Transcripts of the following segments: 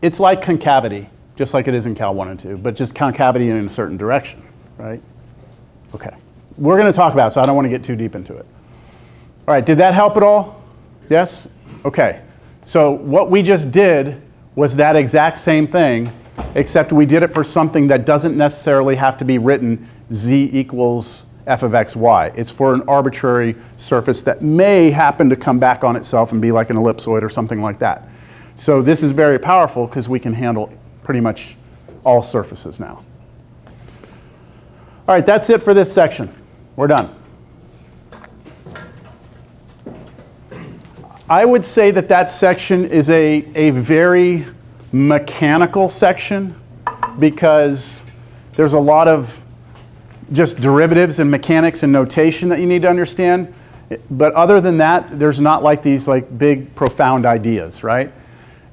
It's like concavity, just like it is in Cal 1 and 2, but just concavity in a certain direction, right? Okay. We're going to talk about it, so I don't want to get too deep into it. All right, did that help at all? Yes? Okay. So what we just did was that exact same thing, except we did it for something that doesn't necessarily have to be written z equals f of x, y. It's for an arbitrary surface that may happen to come back on itself and be like an ellipsoid or something like that. So this is very powerful because we can handle pretty much all surfaces now. All right, that's it for this section. We're done. I would say that that section is a very mechanical section because there's a lot of just derivatives and mechanics and notation that you need to understand. But other than that, there's not like these like big profound ideas, right?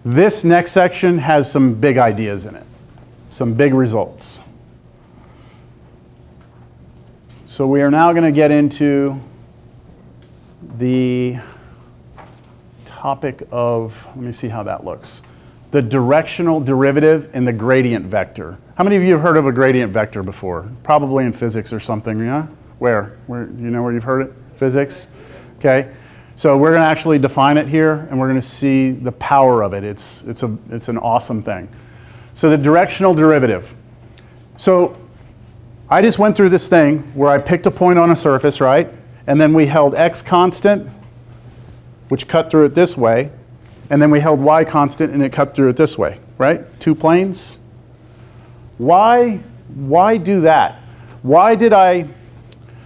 This next section has some big ideas in it, some big results. So we are now going to get into the topic of, let me see how that looks. The directional derivative and the gradient vector. How many of you have heard of a gradient vector before? Probably in physics or something, yeah? Where you know where you've heard it? Physics? Okay. So we're going to actually define it here, and we're going to see the power of it. It's an awesome thing. So the directional derivative. So I just went through this thing where I picked a point on a surface, right? And then we held x constant, which cut through it this way. And then we held y constant, and it cut through it this way, right? Two planes. Why do that? Why did I,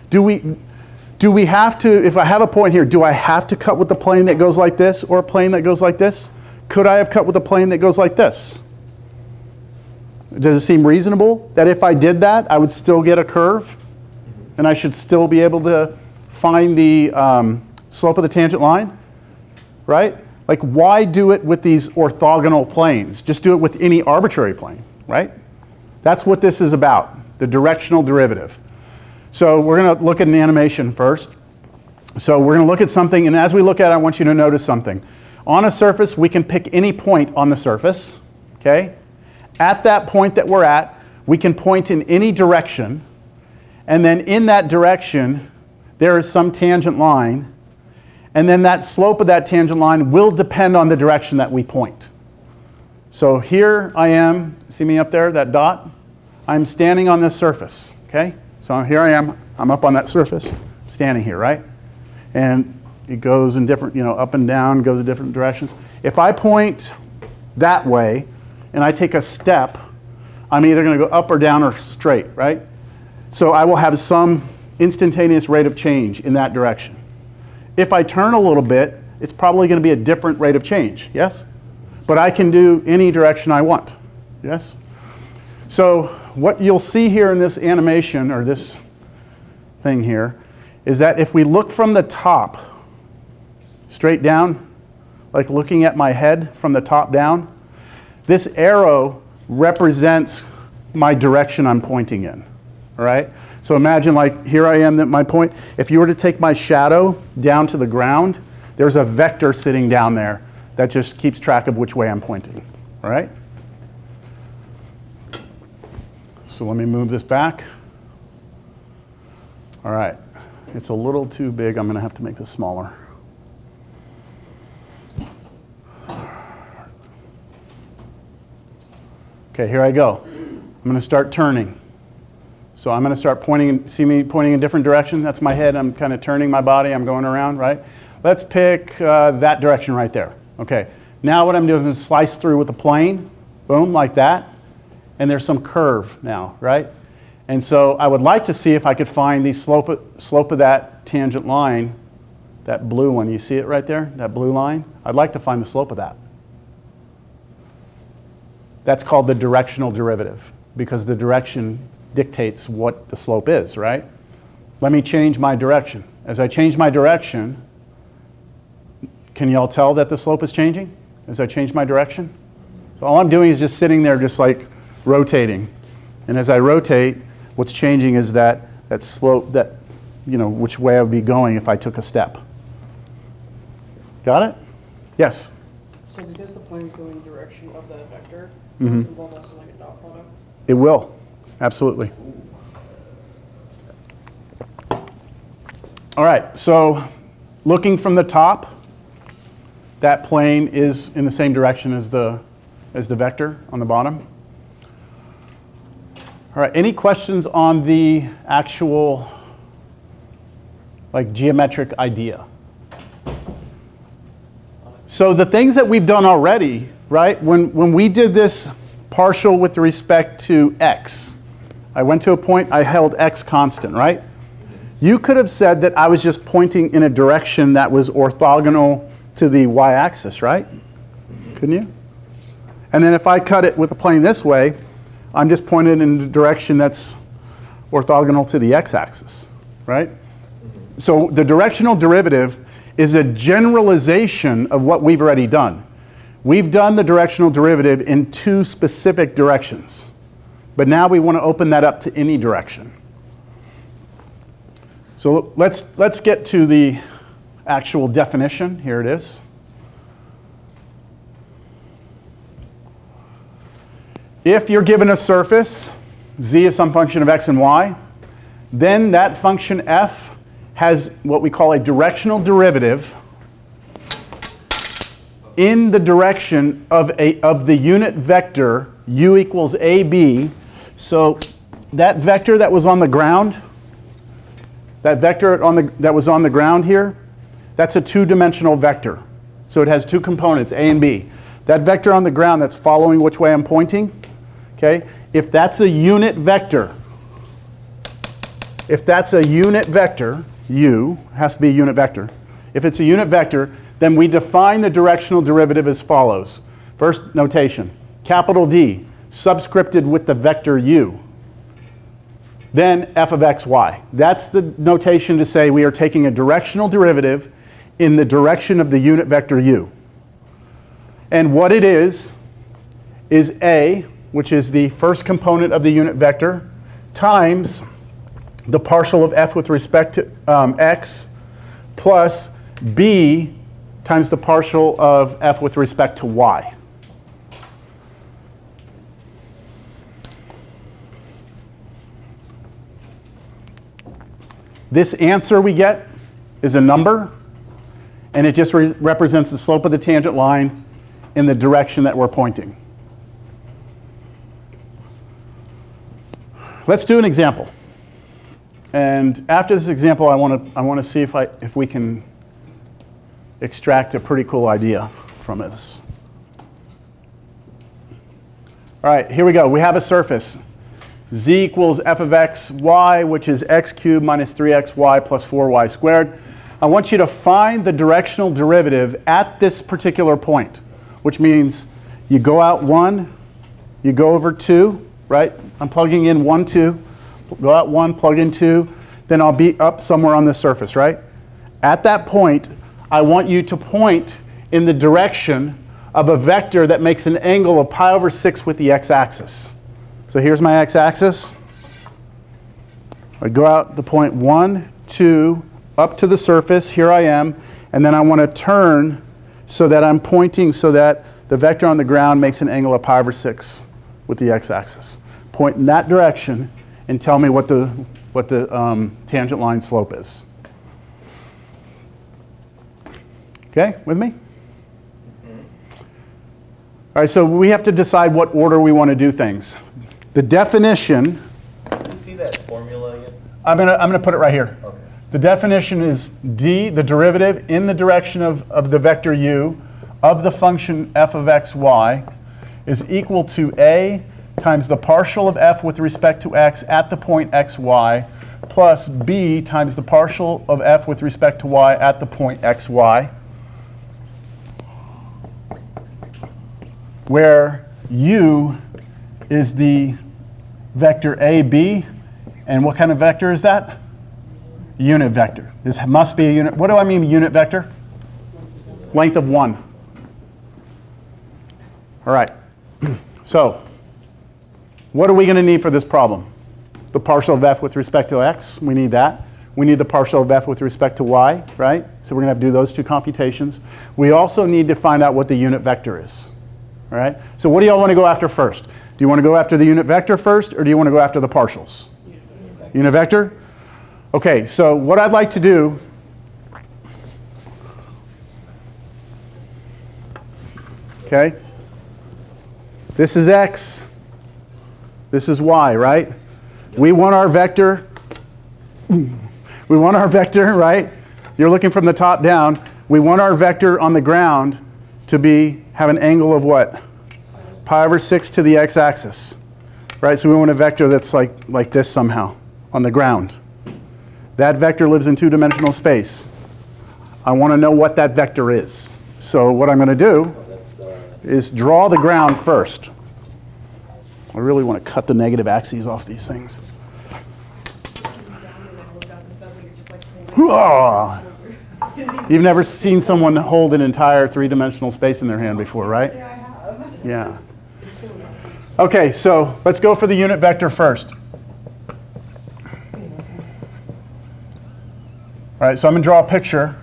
do we have to, if I have a point here, do I have to cut with the plane that goes like this or a plane that goes like this? Could I have cut with a plane that goes like this? Does it seem reasonable that if I did that, I would still get a curve? And I should still be able to find the slope of the tangent line, right? Like, why do it with these orthogonal planes? Just do it with any arbitrary plane, right? That's what this is about, the directional derivative. So we're going to look at an animation first. So we're going to look at something, and as we look at it, I want you to notice something. On a surface, we can pick any point on the surface, okay? At that point that we're at, we can point in any direction, and then in that direction, there is some tangent line, and then that slope of that tangent line will depend on the direction that we point. So here I am, see me up there, that dot? I'm standing on this surface, okay? So here I am, I'm up on that surface, standing here, right? And it goes in different, up and down, goes in different directions. If I point that way, and I take a step, I'm either going to go up or down or straight, right? So I will have some instantaneous rate of change in that direction. If I turn a little bit, it's probably going to be a different rate of change, yes? But I can do any direction I want, yes? So what you'll see here in this animation, or this thing here, is that if we look from the top, straight down, like looking at my head from the top down, this arrow represents my direction I'm pointing in, all right? So imagine like here I am at my point. If you were to take my shadow down to the ground, there's a vector sitting down there that just keeps track of which way I'm pointing, all right? So let me move this back. All right, it's a little too big. I'm going to have to make this smaller. Okay, here I go. I'm going to start turning. So I'm going to start pointing, see me pointing in different directions. That's my head. I'm kind of turning my body. I'm going around, right? Let's pick that direction right there. Okay, now what I'm doing is slice through with a plane. Boom, like that. And there's some curve now, right? And so I would like to see if I could find the slope of that tangent line, that blue one. You see it right there, that blue line? I'd like to find the slope of that. That's called the directional derivative, because the direction dictates what the slope is, right? Let me change my direction. As I change my direction, can you all tell that the slope is changing as I change my direction? So all I'm doing is just sitting there just like rotating. And as I rotate, what's changing is that slope, that, which way I would be going if I took a step. Got it? Yes? So because the plane is going in the direction of that vector, Mhm. does it involve also like a dot product? It will, absolutely. All right, so looking from the top, that plane is in the same direction as the vector on the bottom. All right, any questions on the actual like geometric idea? So the things that we've done already, right? When we did this partial with respect to x, I went to a point, I held x constant, right? You could have said that I was just pointing in a direction that was orthogonal to the y-axis, right? Couldn't you? And then if I cut it with a plane this way, I'm just pointing in a direction that's orthogonal to the x-axis, right? So the directional derivative is a generalization of what we've already done. We've done the directional derivative in two specific directions, but now we want to open that up to any direction. So let's get to the actual definition. Here it is. If you're given a surface, z is some function of x and y, then that function f has what we call a directional derivative in the direction of the unit vector u equals ab. So that vector that was on the ground, that vector that was on the ground here, that's a two-dimensional vector. So it has two components, a and b. That vector on the ground that's following which way I'm pointing, okay? If that's a unit vector, u has to be a unit vector. If it's a unit vector, then we define the directional derivative as follows. First notation, capital D, subscripted with the vector u. Then f of x, y. That's the notation to say we are taking a directional derivative in the direction of the unit vector u. And what it is a, which is the first component of the unit vector, times the partial of f with respect to x plus b times the partial of f with respect to y. This answer we get is a number, and it just represents the slope of the tangent line in the direction that we're pointing. Let's do an example. And after this example, I want to see if we can extract a pretty cool idea from this. All right, here we go. We have a surface. Z equals f of x, y, which is x cubed minus 3xy plus 4y squared. I want you to find the directional derivative at this particular point, which means you go out 1, you go over 2, right? I'm plugging in 1, 2. Go out 1, plug in 2, then I'll be up somewhere on this surface, right? At that point, I want you to point in the direction of a vector that makes an angle of pi over 6 with the x-axis. So here's my x-axis. I go out the point 1, 2, up to the surface, here I am, and then I want to turn so that I'm pointing so that the vector on the ground makes an angle of pi over 6 with the x-axis. Point in that direction and tell me what the tangent line slope is. Okay, with me? All right, so we have to decide what order we want to do things. The definition. Can you see that formula again? I'm gonna put it right here. Okay. The definition is d, the derivative in the direction of the vector u of the function f of x, y is equal to a times the partial of f with respect to x at the point x, y plus b times the partial of f with respect to y at the point x, y, where u is the vector a, b, and what kind of vector is that? Unit vector. This must be a unit. What do I mean unit vector? Length of 1. All right. So what are we going to need for this problem? The partial of f with respect to x, we need that. we need the partial of f with respect to y, right? So we're going to have to do those two computations. We also need to find out what the unit vector is, all right? So what do y'all want to go after first? Do you want to go after the unit vector first, or do you want to go after the partials? Unit vector? Okay, so what I'd like to do, okay, this is x, this is y, right? We want our vector, right? You're looking from the top down. We want our vector on the ground to have an angle of what? Pi over 6 to the x-axis, right? So we want a vector that's like this somehow on the ground. That vector lives in two-dimensional space. I want to know what that vector is. So what I'm going to do is draw the ground first. I really want to cut the negative axes off these things. You've never seen someone hold an entire three-dimensional space in their hand before, right? Yeah, I have. Yeah. Okay, so let's go for the unit vector first. All right, so I'm going to draw a picture.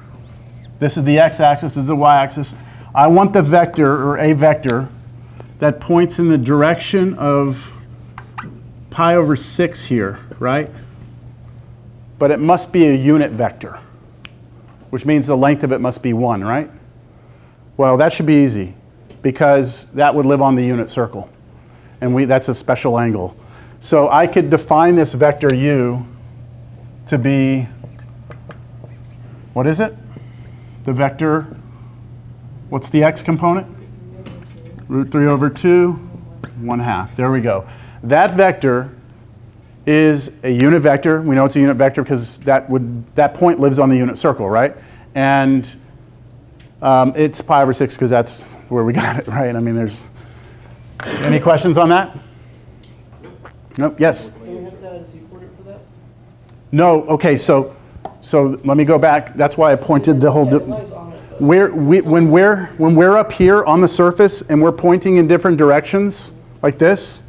This is the x-axis, this is the y-axis. I want the vector, or a vector, that points in the direction of pi over 6 here, right? But it must be a unit vector, which means the length of it must be 1, right? Well, that should be easy, because that would live on the unit circle. And that's a special angle. So I could define this vector u to be, what is it? The vector, what's the x component? Root 3 over 2, 1/2. There we go. That vector is a unit vector. We know it's a unit vector because that point lives on the unit circle, right? And it's pi over 6 because that's where we got it, right? I mean, there's any questions on that? Nope. Yes? Do we have to add a z-coordinate for that? No. Okay. So let me go back. That's why I pointed the whole. Yeah, it lies on it, but When we're up here on the surface and we're pointing in different directions like this,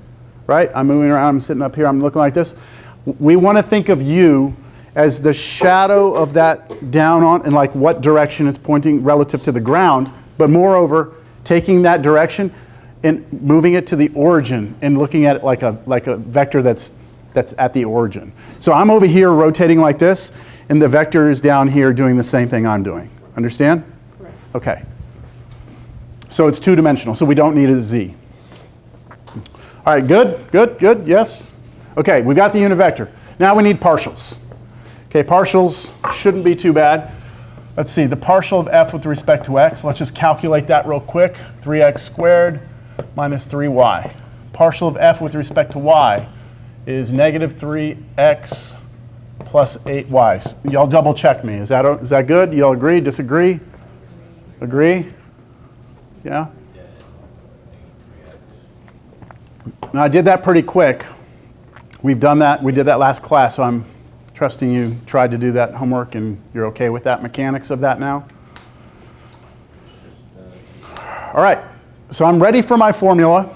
right? I'm moving around, I'm sitting up here, I'm looking like this. We want to think of u as the shadow of that down on, and like what direction it's pointing relative to the ground, but moreover, taking that direction and moving it to the origin and looking at it like a vector that's at the origin. So I'm over here rotating like this, and the vector is down here doing the same thing I'm doing. Understand? correct. Okay. So it's two-dimensional, so we don't need a z. All right, good, yes? Okay, we got the unit vector. Now we need partials. Okay, partials shouldn't be too bad. Let's see, the partial of f with respect to x, let's just calculate that real quick. 3x squared minus 3y. Partial of f with respect to y is negative 3x plus 8y. Y'all double check me. Is that good? Y'all agree, disagree? Agree? Yeah? Now I did that pretty quick. We've done that. We did that last class, so I'm trusting you tried to do that homework and you're okay with that mechanics of that now. All right, so I'm ready for my formula.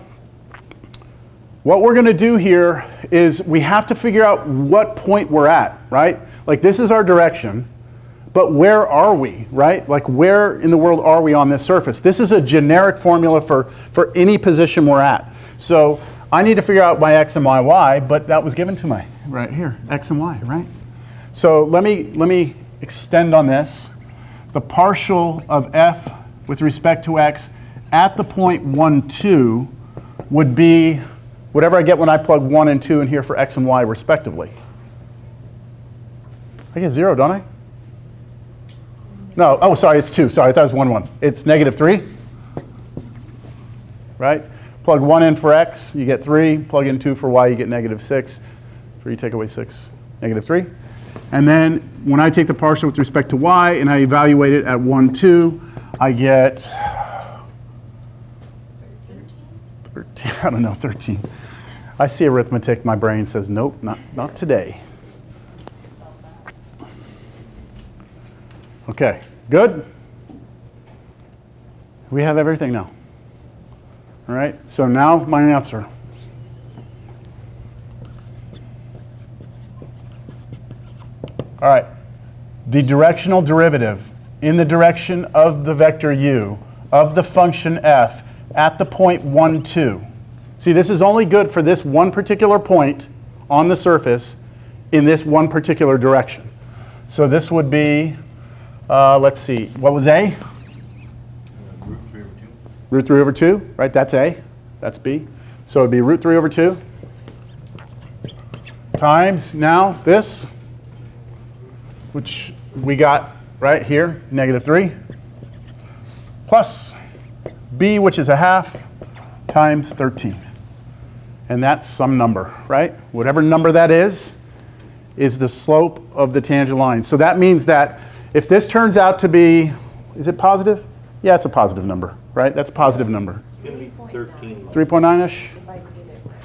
What we're going to do here is we have to figure out what point we're at, right? Like this is our direction, but where are we, right? Like where in the world are we on this surface? This is a generic formula for any position we're at. So I need to figure out my x and my y, but that was given to me right here, x and y, right? So let me extend on this. The partial of f with respect to x at the point 1, 2 would be whatever I get when I plug 1 and 2 in here for x and y respectively. I get 0, don't I? No, oh, sorry, it's 2. Sorry, I thought it was 1, 1. It's negative 3, right? Plug 1 in for x, you get 3. Plug in 2 for y, you get negative 6. 3 take away 6, negative 3. And then when I take the partial with respect to y and I evaluate it at 1, 2, I get 13. I don't know, 13. I see arithmetic, my brain says, nope, not today. Okay, good? We have everything now. All right, so now my answer. All right. The directional derivative in the direction of the vector u of the function f at the point 1, 2. See, this is only good for this one particular point on the surface in this one particular direction. So this would be, let's see, what was A? Root 3 over 2, right? That's A. That's B. So it would be root 3 over 2 times now this, which we got right here, -3, plus B, which is a half, times 13. And that's some number, right? Whatever number that is the slope of the tangent line. So that means that if this turns out to be, is it positive? Yeah, it's a positive number, right? That's a positive number. It's going to be 13. 3.9-ish?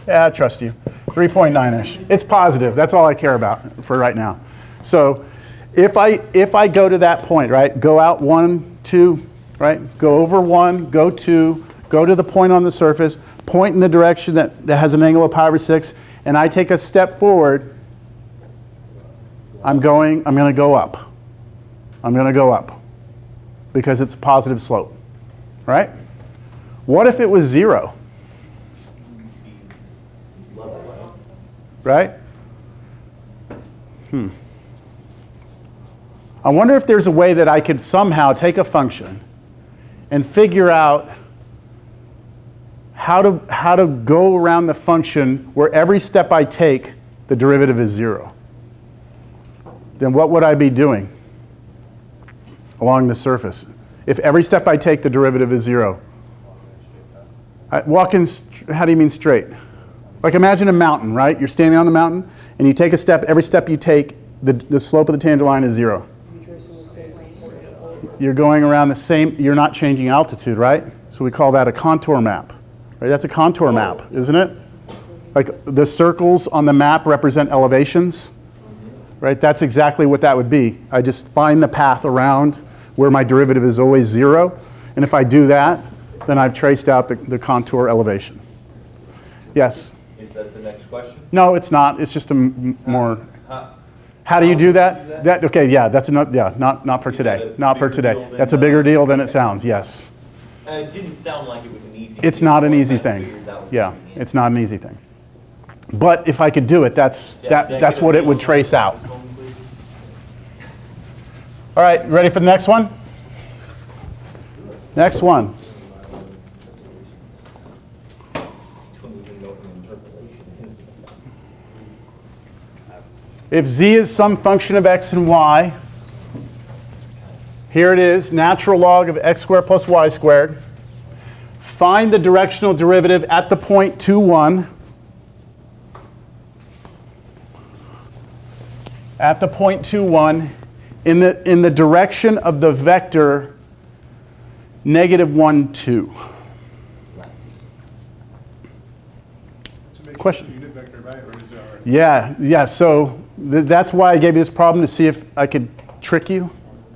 Yeah, I trust you. 3.9-ish. It's positive. That's all I care about for right now. So if I go to that point, right, go out 1, 2, right, go over 1, go 2, go to the point on the surface, point in the direction that has an angle of pi over 6, and I take a step forward, I'm going to go up. I'm going to go up because it's a positive slope, right? What if it was 0? Right? I wonder if there's a way that I could somehow take a function and figure out how to go around the function where every step I take, the derivative is 0. Then what would I be doing along the surface? If every step I take, the derivative is 0. How do you mean straight? Like imagine a mountain, right? You're standing on the mountain, and you take a step. Every step you take, the slope of the tangent line is 0. You're going around the same, you're not changing altitude, right? So we call that a contour map. Right? That's a contour map, isn't it? Like the circles on the map represent elevations, right? That's exactly what that would be. I just find the path around where my derivative is always 0. And if I do that, then I've traced out the contour elevation. Yes? Is that the next question? No, it's not. It's just a more... How do you do that? Okay, yeah, that's not for today. Not for today. That's a bigger deal than it sounds, yes. It didn't sound like it was an easy It's thing, not an so I easy kinda thing. figured that was Yeah, gonna be the it's not an easy thing. But if I could do it, that's what it would trace out. All right, ready for the next one? Next one. If z is some function of x and y, here it is, natural log of x squared plus y squared. Find the directional derivative at the point 2, 1. At the point 2, 1 in the direction of the vector -1, 2. Question? Unit vector, right? Or is it already? Yeah. So that's why I gave you this problem, to see if I could trick you,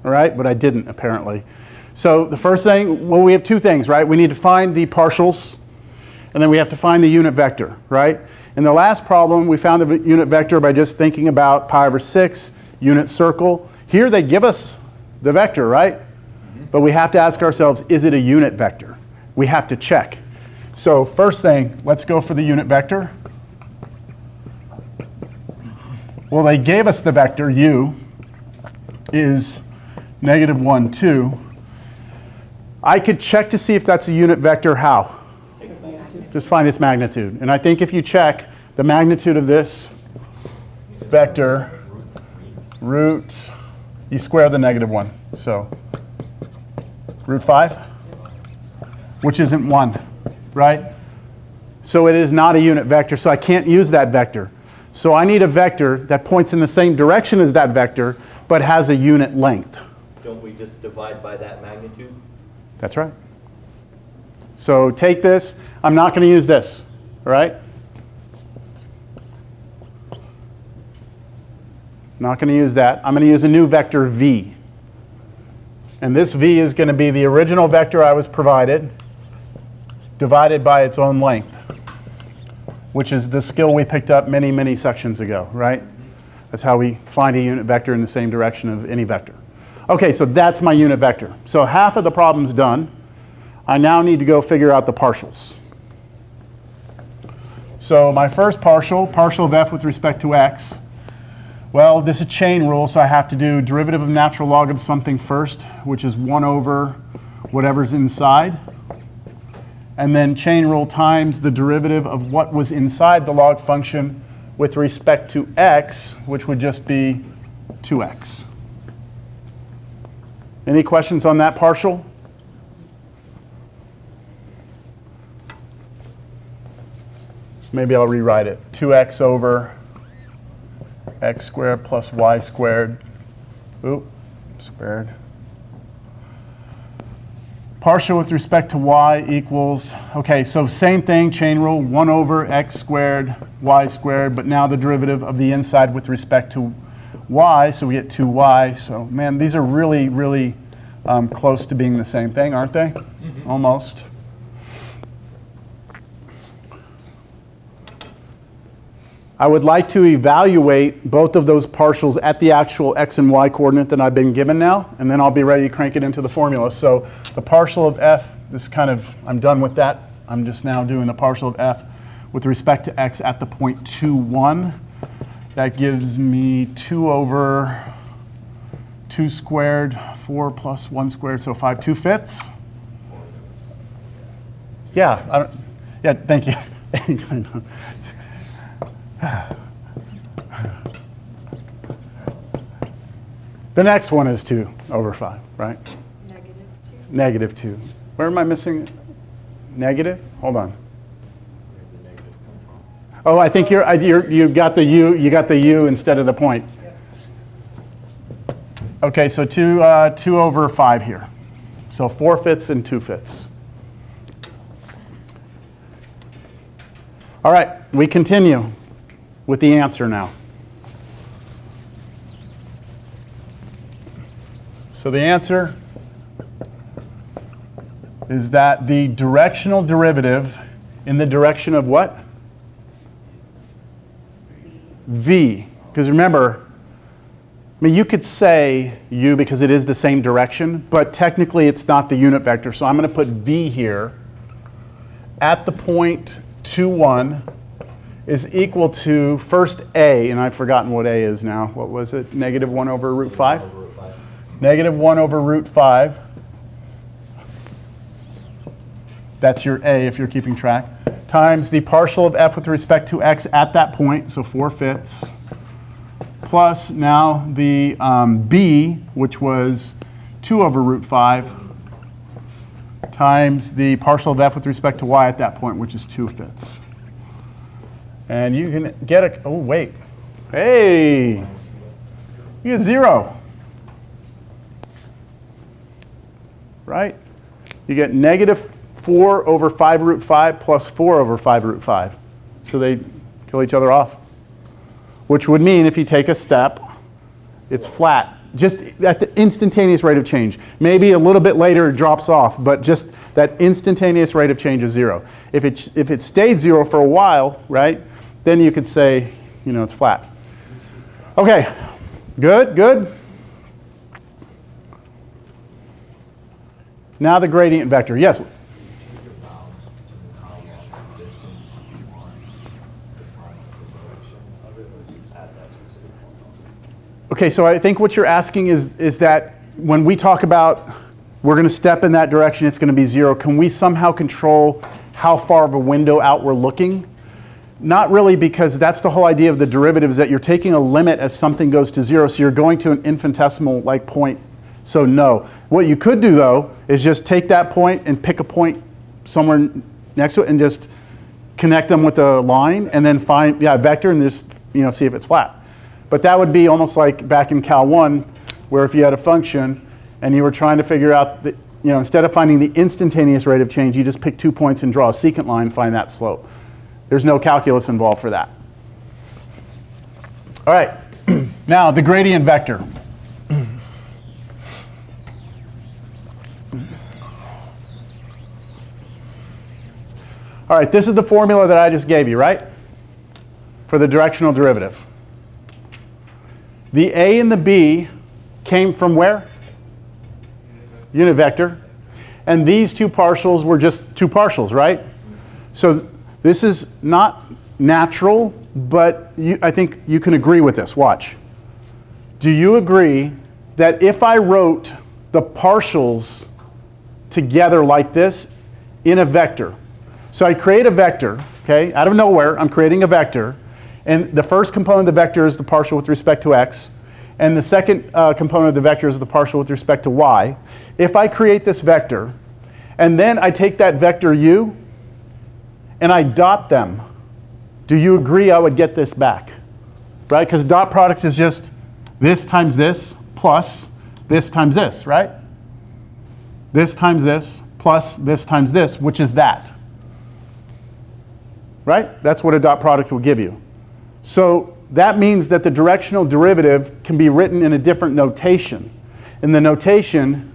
all right? But I didn't, apparently. So the first thing, well, we have two things, right? We need to find the partials, and then we have to find the unit vector, right? In the last problem, we found the unit vector by just thinking about pi over 6, unit circle. Here they give us the vector, right? But we have to ask ourselves, is it a unit vector? We have to check. So first thing, let's go for the unit vector. Well, they gave us the vector u is -1, 2. I could check to see if that's a unit vector. How? Just find its magnitude. And I think if you check the magnitude of this vector, root, you square the -1. So root 5, which isn't 1, right? So it is not a unit vector, so I can't use that vector. So I need a vector that points in the same direction as that vector, but has a unit length. Don't we just divide by that magnitude? That's right. So take this. I'm not going to use this, all right? Not going to use that. I'm going to use a new vector v. And this v is going to be the original vector I was provided, divided by its own length, which is the skill we picked up many, many sections ago, right? That's how we find a unit vector in the same direction of any vector. Okay, so that's my unit vector. So half of the problem's done. I now need to go figure out the partials. So my first partial of f with respect to x, well, this is a chain rule, so I have to do derivative of natural log of something first, which is 1 over whatever's inside. And then chain rule times the derivative of what was inside the log function with respect to x, which would just be 2x. Any questions on that partial? Maybe I'll rewrite it. 2x over x squared plus y squared, squared. Partial with respect to y equals, okay, so same thing, chain rule, 1 over x squared, y squared, but now the derivative of the inside with respect to y, so we get 2y. So, man, these are really, really close to being the same thing, aren't they? Mm-hmm. Almost. I would like to evaluate both of those partials at the actual x and y coordinate that I've been given now, and then I'll be ready to crank it into the formula. So the partial of f, this kind of, I'm done with that. I'm just now doing the partial of f with respect to x at the point 2, 1. That gives me 2 over 2 squared, 4 plus 1 squared, so 5 2/5. Yeah, yeah, thank you. The next one is 2 over 5, right? Negative 2. Where am I missing? Negative? Hold on. Oh, I think you got the u instead of the point. Okay, so 2 over 5 here. So 4/5 and 2/5. All right, we continue with the answer now. So the answer is that the directional derivative in the direction of what? V. Because remember, I mean, you could say u because it is the same direction, but technically it's not the unit vector. So I'm going to put v here at the point 2, 1 is equal to first a, and I've forgotten what a is now. What was it? Negative 1 over root 5? Negative 1 over root 5. That's your a if you're keeping track. Times the partial of f with respect to x at that point, so 4/5. Plus now the b, which was 2 over root 5, times the partial of f with respect to y at that point, which is 2/5. And you can get a, oh wait, hey, you get 0. Right? You get negative 4 over 5 root 5 plus 4 over 5 root 5. So they kill each other off. Which would mean if you take a step, it's flat. Just at the instantaneous rate of change. Maybe a little bit later it drops off, but just that instantaneous rate of change is 0. If it stayed 0 for a while, right, then you could say, you know, it's flat. Okay, good, good. Now the gradient vector, yes? Okay, so I think what you're asking is that when we talk about we're going to step in that direction, it's going to be 0, can we somehow control how far of a window out we're looking? Not really, because that's the whole idea of the derivative, is that you're taking a limit as something goes to 0, so you're going to an infinitesimal like point, so no. What you could do though is just take that point and pick a point somewhere next to it and just connect them with a line and then find, yeah, a vector and just, you know, see if it's flat. But that would be almost like back in Cal 1, where if you had a function and you were trying to figure out, the, you know, instead of finding the instantaneous rate of change, you just pick 2 points and draw a secant line and find that slope. There's no calculus involved for that. All right, now the gradient vector. All right, this is the formula that I just gave you, right? For the directional derivative. The A and the B came from where? Unit vector. And these two partials were just two partials, right? So this is not natural, but I think you can agree with this. Watch. Do you agree that if I wrote the partials together like this in a vector, so I create a vector, okay, out of nowhere, I'm creating a vector, and the first component of the vector is the partial with respect to x, and the second component of the vector is the partial with respect to y. If I create this vector, and then I take that vector u, and I dot them, do you agree I would get this back? Right? Because dot product is just this times this plus this times this, right? This times this plus this times this, which is that. Right? That's what a dot product will give you. So that means that the directional derivative can be written in a different notation. And the notation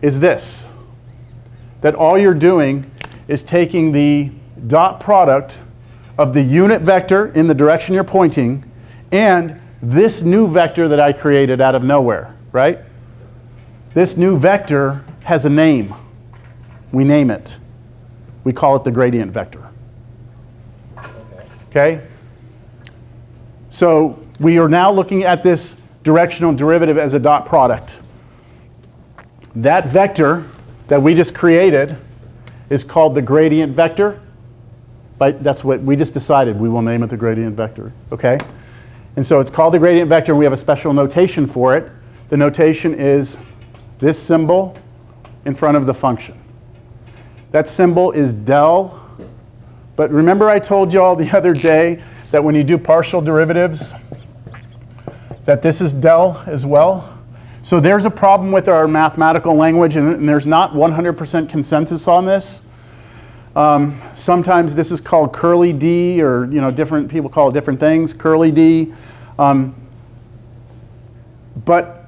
is this. That all you're doing is taking the dot product of the unit vector in the direction you're pointing and this new vector that I created out of nowhere, right? This new vector has a name. We name it. We call it the gradient vector. Okay? So we are now looking at this directional derivative as a dot product. That vector that we just created is called the gradient vector. But that's what we just decided. We will name it the gradient vector. Okay? And so it's called the gradient vector, and we have a special notation for it. The notation is this symbol in front of the function. That symbol is del. But remember I told you all the other day that when you do partial derivatives, that this is del as well? So there's a problem with our mathematical language, and there's not 100% consensus on this. Sometimes this is called curly D, or different people call it different things, curly D. But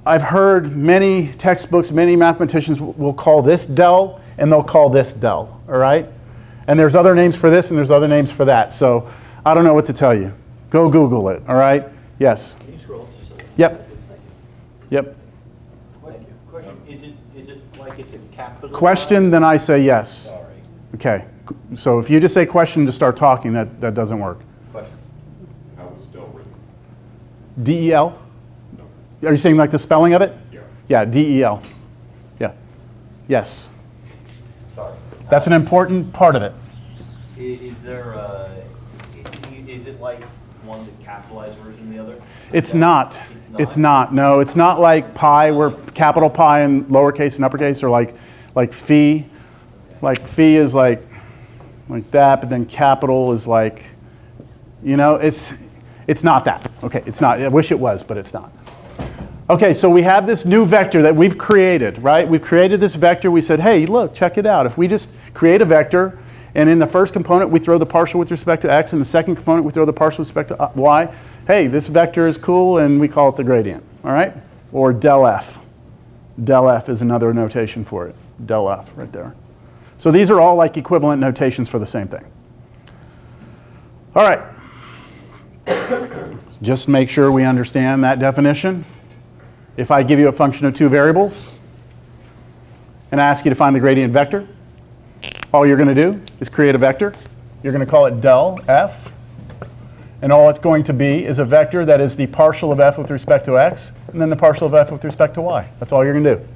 I've heard many textbooks, many mathematicians will call this del, and they'll call this del, all right? And there's other names for this, and there's other names for that. So I don't know what to tell you. Go Google it, all right? Yes? Can you scroll just a little? Yep. Yep. Question, is it like it's a capital? Question, then I say yes. Sorry. Okay. So if you just say question to start talking, that doesn't work. Question. How was del written? D-E-L? No. Are you saying like the spelling of it? Yeah. Yeah, D-E-L. Yeah. Yes. Sorry. That's an important part of it. Is there is it like one the capitalized version of the other? It's not. It's not. No, it's not like pi, where capital pi and lowercase and uppercase are like phi. Like phi is like that, but then capital is like, it's not that. Okay, it's not. I wish it was, but it's not. Okay, so we have this new vector that we've created, right? We've created this vector. We said, hey, look, check it out. If we just create a vector, and in the first component we throw the partial with respect to x, and the second component we throw the partial with respect to y, hey, this vector is cool, and we call it the gradient, all right? Or del f. Del f is another notation for it. Del f right there. So these are all like equivalent notations for the same thing. All right. Just make sure we understand that definition. If I give you a function of two variables and I ask you to find the gradient vector, all you're going to do is create a vector. You're going to call it del f. And all it's going to be is a vector that is the partial of f with respect to x, and then the partial of f with respect to y. That's all you're going to do.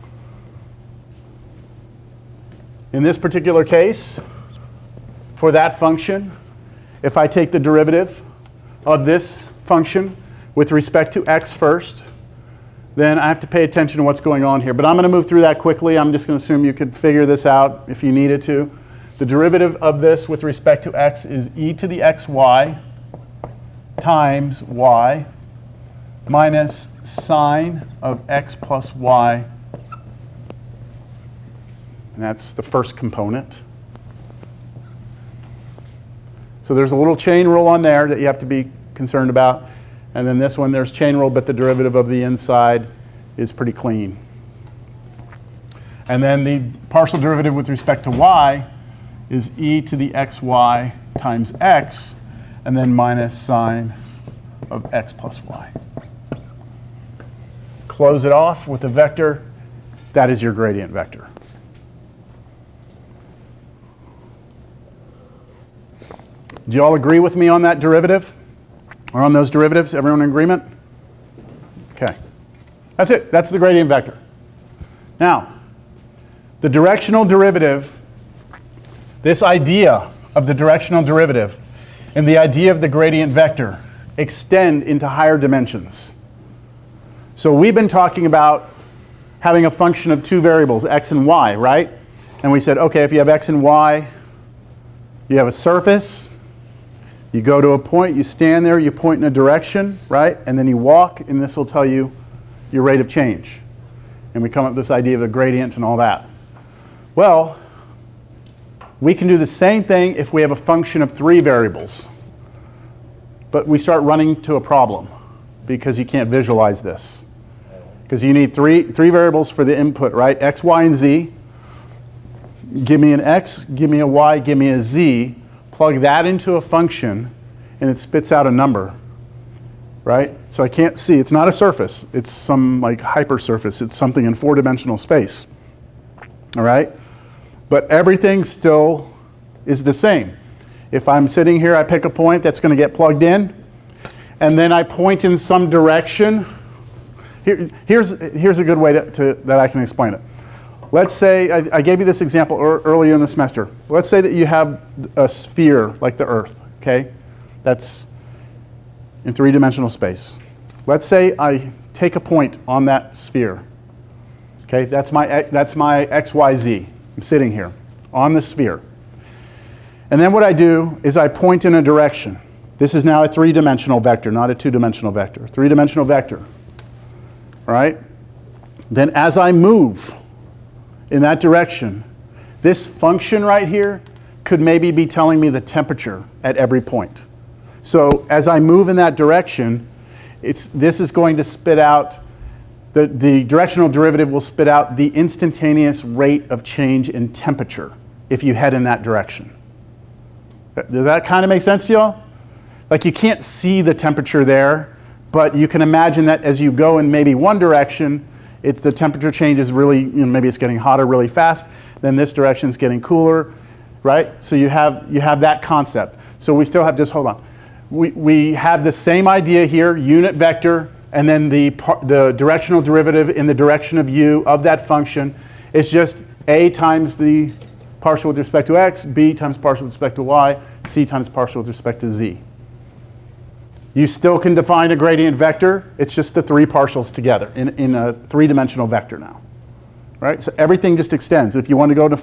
In this particular case, for that function, if I take the derivative of this function with respect to x first, then I have to pay attention to what's going on here. But I'm going to move through that quickly. I'm just going to assume you could figure this out if you needed to. The derivative of this with respect to x is e to the xy times y minus sine of x plus y. And that's the first component. So there's a little chain rule on there that you have to be concerned about. And then this one, there's chain rule, but the derivative of the inside is pretty clean. And then the partial derivative with respect to y is e to the xy times x, and then minus sine of x plus y. close it off with a vector, that is your gradient vector. Do you all agree with me on that derivative? Or on those derivatives? Everyone in agreement? Okay. That's it. That's the gradient vector. Now, the directional derivative, this idea of the directional derivative and the idea of the gradient vector extend into higher dimensions. So we've been talking about having a function of two variables, x and y, right? And we said, okay, if you have x and y, you have a surface. You go to a point, you stand there, you point in a direction, right? And then you walk, and this will tell you your rate of change. And we come up with this idea of the gradient and all that. Well, we can do the same thing if we have a function of three variables. But we start running to a problem because you can't visualize this. Because you need three variables for the input, right? X, Y, and Z. Give me an X, give me a Y, give me a Z. Plug that into a function, and it spits out a number, right? So I can't see. It's not a surface. It's some like hypersurface. It's something in four-dimensional space, all right? But everything still is the same. If I'm sitting here, I pick a point that's going to get plugged in, and then I point in some direction. Here's a good way that I can explain it. Let's say, I gave you this example earlier in the semester. Let's say that you have a sphere like the Earth, okay? That's in three-dimensional space. Let's say I take a point on that sphere, okay? That's my x, y, z. I'm sitting here on the sphere. And then what I do is I point in a direction. This is now a three-dimensional vector, not a two-dimensional vector. Three-dimensional vector, all right? Then as I move in that direction, this function right here could maybe be telling me the temperature at every point. So as I move in that direction, this is going to spit out, the directional derivative will spit out the instantaneous rate of change in temperature if you head in that direction. Does that kind of make sense to y'all? Like you can't see the temperature there, but you can imagine that as you go in maybe one direction, the temperature change is really, maybe it's getting hotter really fast, then this direction is getting cooler, right? So you have that concept. So we still have, just hold on. We have the same idea here, unit vector, and then the directional derivative in the direction of u of that function is just a times the partial with respect to x, b times partial with respect to y, c times partial with respect to z. You still can define a gradient vector. It's just the three partials together in a three-dimensional vector now, right? So everything just extends. If you want to go to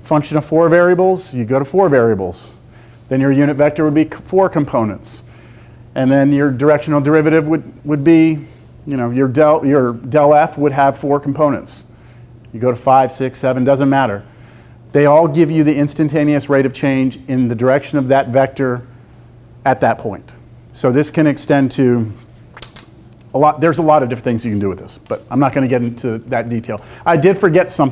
function of four variables, you go to four variables. Then your unit vector would be four components. And then your directional derivative would be, your del f would have four components. You go to 5, 6, 7, doesn't matter. They all give you the instantaneous rate of change in the direction of that vector at that point. So this can extend to there's a lot of different things you can do with this, but I'm not going to get into that detail. I did forget something.